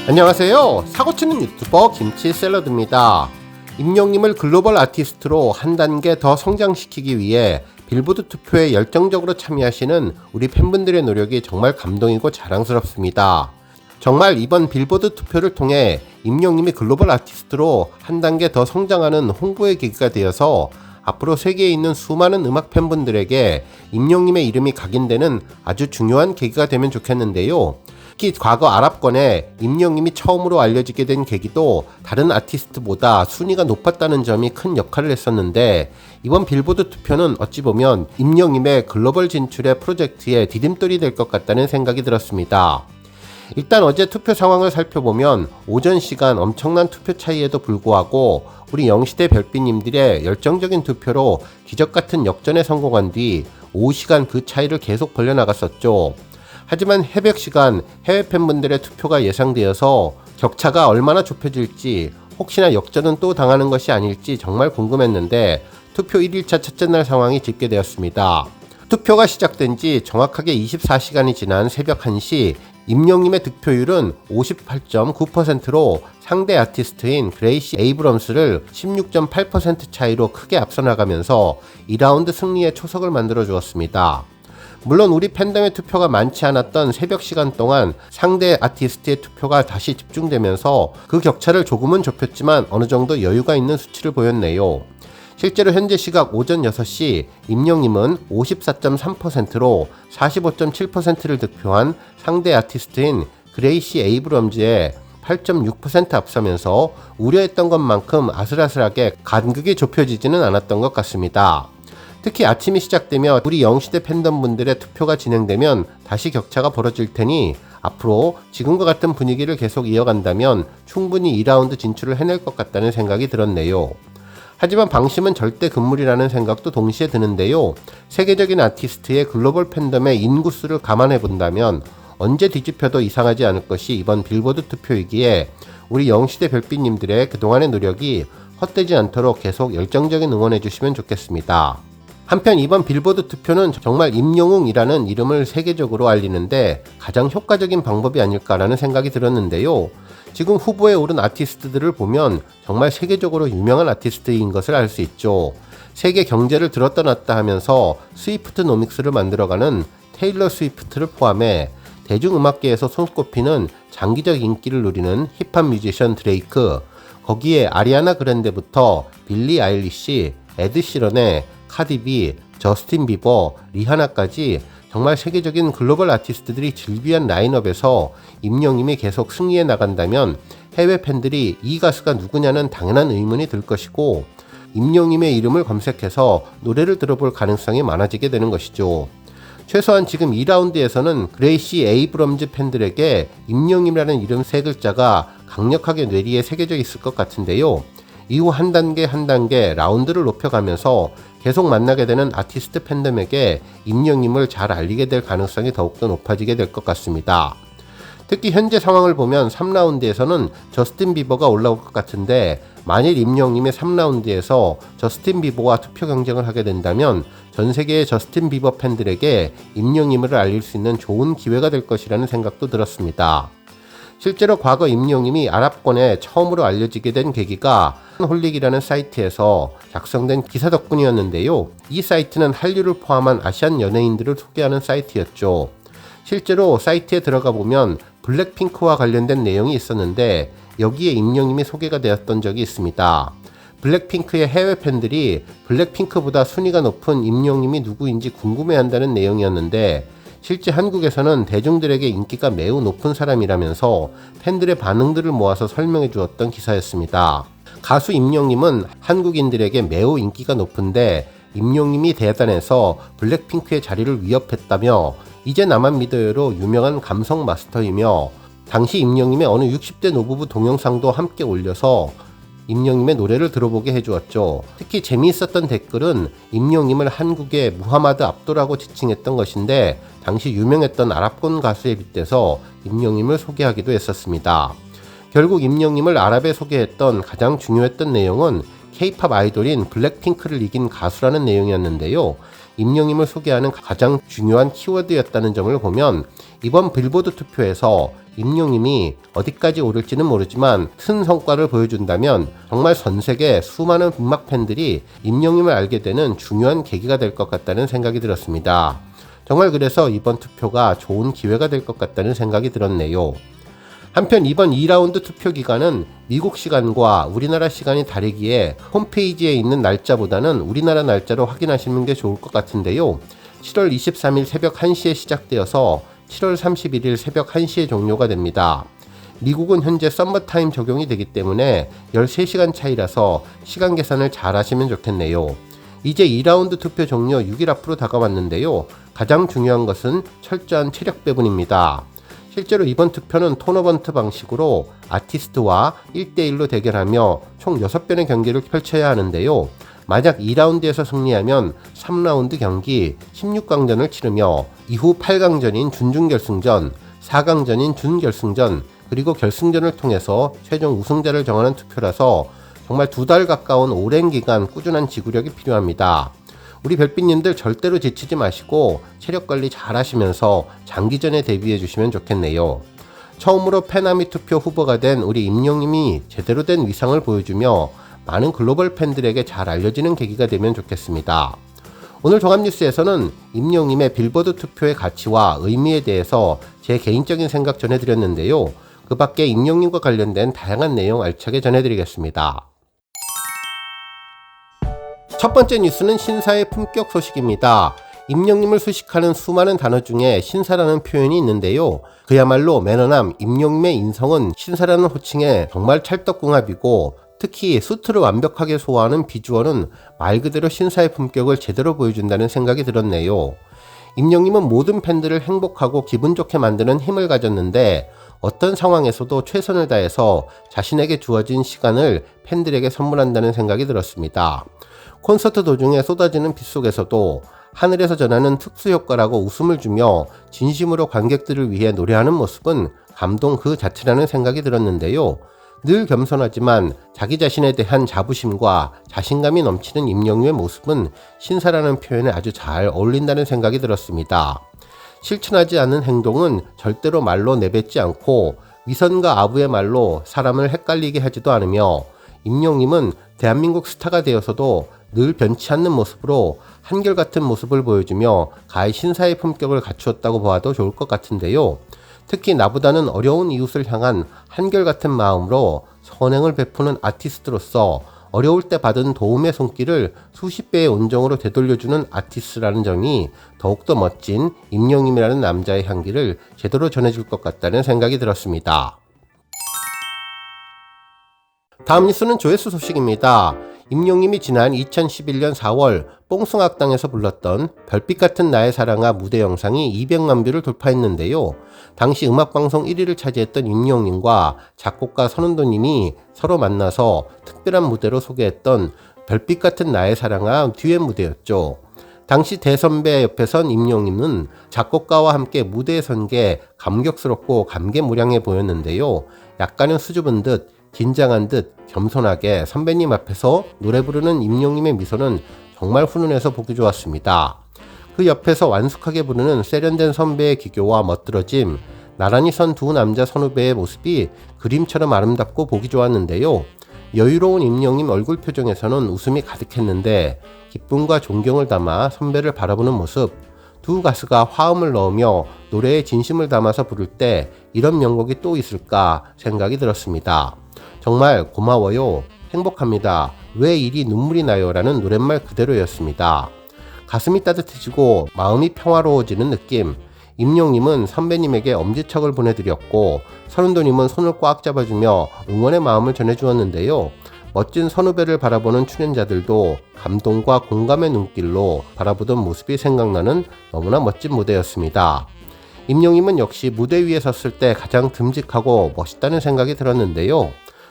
안녕하세요. 사고치는 유튜버 김치샐러드입니다. 임영님을 글로벌 아티스트로 한 단계 더 성장시키기 위해 빌보드 투표에 열정적으로 참여하시는 우리 팬분들의 노력이 정말 감동이고 자랑스럽습니다. 정말 이번 빌보드 투표를 통해 임영님이 글로벌 아티스트로 한 단계 더 성장하는 홍보의 계기가 되어서 앞으로 세계에 있는 수많은 음악 팬분들에게 임영님의 이름이 각인되는 아주 중요한 계기가 되면 좋겠는데요. 특히 과거 아랍권에 임영님이 처음으로 알려지게 된 계기도 다른 아티스트보다 순위가 높았다는 점이 큰 역할을 했었는데, 이번 빌보드 투표는 어찌 보면 임영님의 글로벌 진출의 프로젝트의 디딤돌이 될 것 같다는 생각이 들었습니다. 일단 어제 투표 상황을 살펴보면 오전 시간 엄청난 투표 차이에도 불구하고 우리 영시대 별빛님들의 열정적인 투표로 기적같은 역전에 성공한 뒤 오후 시간 그 차이를 계속 벌려나갔었죠. 하지만 새벽 시간 해외 팬분들의 투표가 예상되어서 격차가 얼마나 좁혀질지, 혹시나 역전은 또 당하는 것이 아닐지 정말 궁금했는데 투표 1일차 첫째 날 상황이 집계되었습니다. 투표가 시작된 지 정확하게 24시간이 지난 새벽 1시 임영님의 득표율은 58.9%로 상대 아티스트인 그레이시 에이브럼스를 16.8% 차이로 크게 앞서 나가면서 2라운드 승리의 초석을 만들어 주었습니다. 물론 우리 팬덤의 투표가 많지 않았던 새벽 시간 동안 상대 아티스트의 투표가 다시 집중되면서 그 격차를 조금은 좁혔지만 어느 정도 여유가 있는 수치를 보였네요. 실제로 현재 시각 오전 6시 임영님은 54.3%로 45.7%를 득표한 상대 아티스트인 그레이시 에이브럼즈의 8.6% 앞서면서 우려했던 것만큼 아슬아슬하게 간극이 좁혀지지는 않았던 것 같습니다. 특히 아침이 시작되며 우리 영시대 팬덤분들의 투표가 진행되면 다시 격차가 벌어질 테니 앞으로 지금과 같은 분위기를 계속 이어간다면 충분히 2라운드 진출을 해낼 것 같다는 생각이 들었네요. 하지만 방심은 절대 금물이라는 생각도 동시에 드는데요. 세계적인 아티스트의 글로벌 팬덤의 인구수를 감안해 본다면 언제 뒤집혀도 이상하지 않을 것이 이번 빌보드 투표이기에 우리 영시대 별빛님들의 그동안의 노력이 헛되지 않도록 계속 열정적인 응원해 주시면 좋겠습니다. 한편 이번 빌보드 투표는 정말 임영웅이라는 이름을 세계적으로 알리는데 가장 효과적인 방법이 아닐까라는 생각이 들었는데요. 지금 후보에 오른 아티스트들을 보면 정말 세계적으로 유명한 아티스트인 것을 알 수 있죠. 세계 경제를 들었다 놨다 하면서 스위프트노믹스를 만들어가는 테일러 스위프트를 포함해 대중음악계에서 손꼽히는 장기적 인기를 누리는 힙합 뮤지션 드레이크, 거기에 아리아나 그란데부터 빌리 아일리시, 에드 시런의 카디비, 저스틴 비버, 리하나까지 정말 세계적인 글로벌 아티스트들이 즐비한 라인업에서 임영님이 계속 승리해 나간다면 해외 팬들이 이 가수가 누구냐는 당연한 의문이 들 것이고, 임영님의 이름을 검색해서 노래를 들어볼 가능성이 많아지게 되는 것이죠. 최소한 지금 2라운드에서는 그레이시 에이브럼즈 팬들에게 임영님이라는 이름 세 글자가 강력하게 뇌리에 새겨져 있을 것 같은데요. 이후 한 단계 한 단계 라운드를 높여가면서 계속 만나게 되는 아티스트 팬덤에게 임영님을 잘 알리게 될 가능성이 더욱더 높아지게 될 것 같습니다. 특히 현재 상황을 보면 3라운드에서는 저스틴 비버가 올라올 것 같은데, 만일 임영님이 3라운드에서 저스틴 비버와 투표 경쟁을 하게 된다면 전 세계의 저스틴 비버 팬들에게 임영님을 알릴 수 있는 좋은 기회가 될 것이라는 생각도 들었습니다. 실제로 과거 임영님이 아랍권에 처음으로 알려지게 된 계기가 홀릭이라는 사이트에서 작성된 기사 덕분이었는데요. 이 사이트는 한류를 포함한 아시안 연예인들을 소개하는 사이트였죠. 실제로 사이트에 들어가 보면 블랙핑크와 관련된 내용이 있었는데 여기에 임영님이 소개가 되었던 적이 있습니다. 블랙핑크의 해외 팬들이 블랙핑크보다 순위가 높은 임영님이 누구인지 궁금해한다는 내용이었는데, 실제 한국에서는 대중들에게 인기가 매우 높은 사람이라면서 팬들의 반응들을 모아서 설명해 주었던 기사였습니다. 가수 임영님은 한국인들에게 매우 인기가 높은데 임영님이 대단해서 블랙핑크의 자리를 위협했다며 이제 나만 믿어요로 유명한 감성 마스터이며, 당시 임영님의 어느 60대 노부부 동영상도 함께 올려서 임영님의 노래를 들어보게 해주었죠. 특히 재미있었던 댓글은 임영님을 한국의 무하마드 압도라고 지칭했던 것인데, 당시 유명했던 아랍권 가수에 빗대서 임영님을 소개하기도 했었습니다. 결국 임영님을 아랍에 소개했던 가장 중요했던 내용은 K-팝 아이돌인 블랙핑크를 이긴 가수라는 내용이었는데요. 임영님을 소개하는 가장 중요한 키워드였다는 점을 보면 이번 빌보드 투표에서 임영님이 어디까지 오를지는 모르지만 큰 성과를 보여준다면 정말 전세계 수많은 음악 팬들이 임영님을 알게 되는 중요한 계기가 될 것 같다는 생각이 들었습니다. 정말 그래서 이번 투표가 좋은 기회가 될 것 같다는 생각이 들었네요. 한편 이번 2라운드 투표 기간은 미국 시간과 우리나라 시간이 다르기에 홈페이지에 있는 날짜보다는 우리나라 날짜로 확인하시는 게 좋을 것 같은데요. 7월 23일 새벽 1시에 시작되어서 7월 31일 새벽 1시에 종료가 됩니다. 미국은 현재 썸머타임 적용이 되기 때문에 13시간 차이라서 시간 계산을 잘 하시면 좋겠네요. 이제 2라운드 투표 종료 6일 앞으로 다가왔는데요. 가장 중요한 것은 철저한 체력 배분입니다. 실제로 이번 투표는 토너먼트 방식으로 아티스트와 1대1로 대결하며 총 6번의 경기를 펼쳐야 하는데요. 만약 2라운드에서 승리하면 3라운드 경기 16강전을 치르며 이후 8강전인 준중결승전, 4강전인 준결승전, 그리고 결승전을 통해서 최종 우승자를 정하는 투표라서 정말 2달 가까운 오랜 기간 꾸준한 지구력이 필요합니다. 우리 별빛님들 절대로 지치지 마시고 체력 관리 잘 하시면서 장기전에 대비해 주시면 좋겠네요. 처음으로 페나미 투표 후보가 된 우리 임영님이 제대로 된 위상을 보여주며 많은 글로벌 팬들에게 잘 알려지는 계기가 되면 좋겠습니다. 오늘 종합뉴스에서는 임영님의 빌보드 투표의 가치와 의미에 대해서 제 개인적인 생각 전해드렸는데요. 그 밖에 임영님과 관련된 다양한 내용 알차게 전해드리겠습니다. 첫 번째 뉴스는 신사의 품격 소식입니다. 임영님을 수식하는 수많은 단어 중에 신사라는 표현이 있는데요. 그야말로 매너남 임영님의 인성은 신사라는 호칭에 정말 찰떡궁합이고 특히 수트를 완벽하게 소화하는 비주얼은 말 그대로 신사의 품격을 제대로 보여준다는 생각이 들었네요. 임영님은 모든 팬들을 행복하고 기분 좋게 만드는 힘을 가졌는데 어떤 상황에서도 최선을 다해서 자신에게 주어진 시간을 팬들에게 선물한다는 생각이 들었습니다. 콘서트 도중에 쏟아지는 빛 속에서도 하늘에서 전하는 특수효과라고 웃음을 주며 진심으로 관객들을 위해 노래하는 모습은 감동 그 자체라는 생각이 들었는데요. 늘 겸손하지만 자기 자신에 대한 자부심과 자신감이 넘치는 임영님의 모습은 신사라는 표현에 아주 잘 어울린다는 생각이 들었습니다. 실천하지 않은 행동은 절대로 말로 내뱉지 않고 위선과 아부의 말로 사람을 헷갈리게 하지도 않으며 임영님은 대한민국 스타가 되어서도 늘 변치 않는 모습으로 한결같은 모습을 보여주며 가히 신사의 품격을 갖추었다고 보아도 좋을 것 같은데요. 특히 나보다는 어려운 이웃을 향한 한결같은 마음으로 선행을 베푸는 아티스트로서 어려울 때 받은 도움의 손길을 수십 배의 온정으로 되돌려주는 아티스트라는 점이 더욱더 멋진 임영님이라는 남자의 향기를 제대로 전해줄 것 같다는 생각이 들었습니다. 다음 뉴스는 조회수 소식입니다. 임영님이 지난 2011년 4월 뽕숭악당에서 불렀던 별빛 같은 나의 사랑아 무대 영상이 200만 뷰를 돌파했는데요. 당시 음악방송 1위를 차지했던 임영님과 작곡가 선운도님이 서로 만나서 특별한 무대로 소개했던 별빛 같은 나의 사랑아 듀엣 무대였죠. 당시 대선배 옆에 선 임영님은 작곡가와 함께 무대에 선 게 감격스럽고 감개무량해 보였는데요. 약간은 수줍은 듯 긴장한 듯 겸손하게 선배님 앞에서 노래 부르는 임영님의 미소는 정말 훈훈해서 보기 좋았습니다. 그 옆에서 완숙하게 부르는 세련된 선배의 기교와 멋들어짐, 나란히 선 두 남자 선후배의 모습이 그림처럼 아름답고 보기 좋았는데요. 여유로운 임영님 얼굴 표정에서는 웃음이 가득했는데 기쁨과 존경을 담아 선배를 바라보는 모습, 두 가수가 화음을 넣으며 노래에 진심을 담아서 부를 때 이런 명곡이 또 있을까 생각이 들었습니다. 정말 고마워요, 행복합니다, 왜 이리 눈물이 나요 라는 노랫말 그대로였습니다. 가슴이 따뜻해지고 마음이 평화로워지는 느낌. 임영님은 선배님에게 엄지척을 보내드렸고 선운도님은 손을 꽉 잡아주며 응원의 마음을 전해주었는데요. 멋진 선후배를 바라보는 출연자들도 감동과 공감의 눈길로 바라보던 모습이 생각나는 너무나 멋진 무대였습니다. 임영님은 역시 무대 위에 섰을 때 가장 듬직하고 멋있다는 생각이 들었는데요.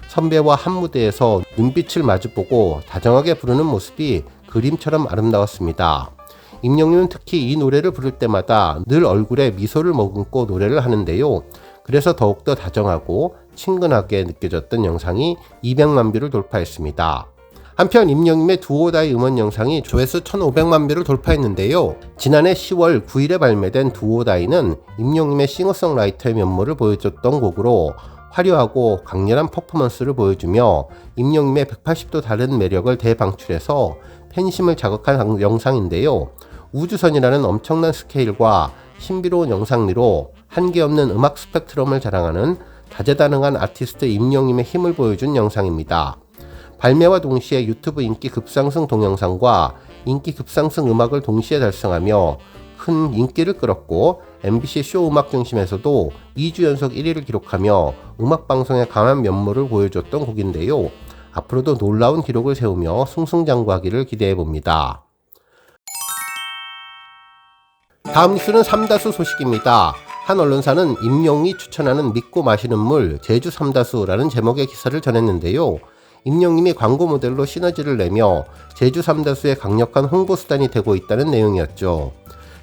선배와 한 무대에서 눈빛을 마주보고 다정하게 부르는 모습이 그림처럼 아름다웠습니다. 임영님은 특히 이 노래를 부를 때마다 늘 얼굴에 미소를 머금고 노래를 하는데요. 그래서 더욱더 다정하고 친근하게 느껴졌던 영상이 200만 뷰를 돌파했습니다. 한편 임영님의 두오다이 음원 영상이 조회수 1500만 뷰를 돌파했는데요. 지난해 10월 9일에 발매된 두오다이는 임영님의 싱어송라이터의 면모를 보여줬던 곡으로 화려하고 강렬한 퍼포먼스를 보여주며 임영님의 180도 다른 매력을 대방출해서 팬심을 자극한 영상인데요. 우주선이라는 엄청난 스케일과 신비로운 영상미로 한계없는 음악 스펙트럼을 자랑하는 다재다능한 아티스트 임영님의 힘을 보여준 영상입니다. 발매와 동시에 유튜브 인기 급상승 동영상과 인기 급상승 음악을 동시에 달성하며 큰 인기를 끌었고 MBC 쇼 음악 중심에서도 2주 연속 1위를 기록하며 음악방송의 강한 면모를 보여줬던 곡인데요. 앞으로도 놀라운 기록을 세우며 승승장구하기를 기대해봅니다. 다음 뉴스는 삼다수 소식입니다. 한 언론사는 임영웅이 추천하는 믿고 마시는 물 제주 삼다수라는 제목의 기사를 전했는데요. 임영웅이 광고 모델로 시너지를 내며 제주 삼다수의 강력한 홍보 수단이 되고 있다는 내용이었죠.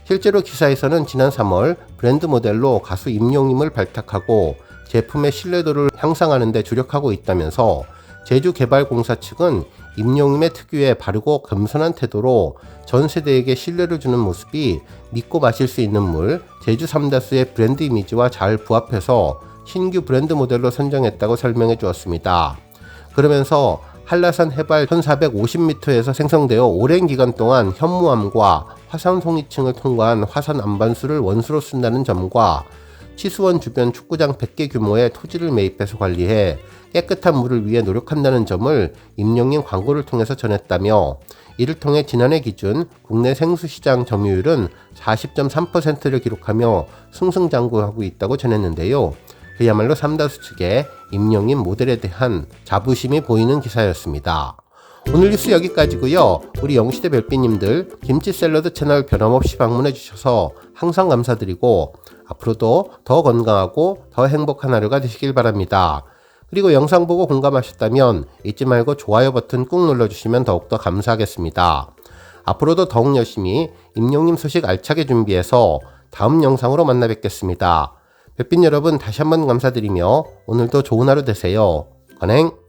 실제로 기사에서는 지난 3월 브랜드 모델로 가수 임영웅을 발탁하고 제품의 신뢰도를 향상하는 데 주력하고 있다면서 제주개발공사 측은 임영웅의 특유의 바르고 겸손한 태도로 전 세대에게 신뢰를 주는 모습이 믿고 마실 수 있는 물 제주 삼다수의 브랜드 이미지와 잘 부합해서 신규 브랜드 모델로 선정했다고 설명해 주었습니다. 그러면서 한라산 해발 1450m에서 생성되어 오랜 기간 동안 현무암과 화산 송이층을 통과한 화산 안반수를 원수로 쓴다는 점과 치수원 주변 축구장 100개 규모의 토지를 매입해서 관리해 깨끗한 물을 위해 노력한다는 점을 임영웅 광고를 통해서 전했다며 이를 통해 지난해 기준 국내 생수시장 점유율은 40.3%를 기록하며 승승장구하고 있다고 전했는데요. 그야말로 삼다수 측의 임영웅 모델에 대한 자부심이 보이는 기사였습니다. 오늘 뉴스 여기까지고요. 우리 영시대 별빛님들 김치샐러드 채널 변함없이 방문해 주셔서 항상 감사드리고 앞으로도 더 건강하고 더 행복한 하루가 되시길 바랍니다. 그리고 영상 보고 공감하셨다면 잊지 말고 좋아요 버튼 꾹 눌러주시면 더욱더 감사하겠습니다. 앞으로도 더욱 열심히 임영웅 소식 알차게 준비해서 다음 영상으로 만나 뵙겠습니다. 별빛 여러분 다시 한번 감사드리며 오늘도 좋은 하루 되세요. 건행!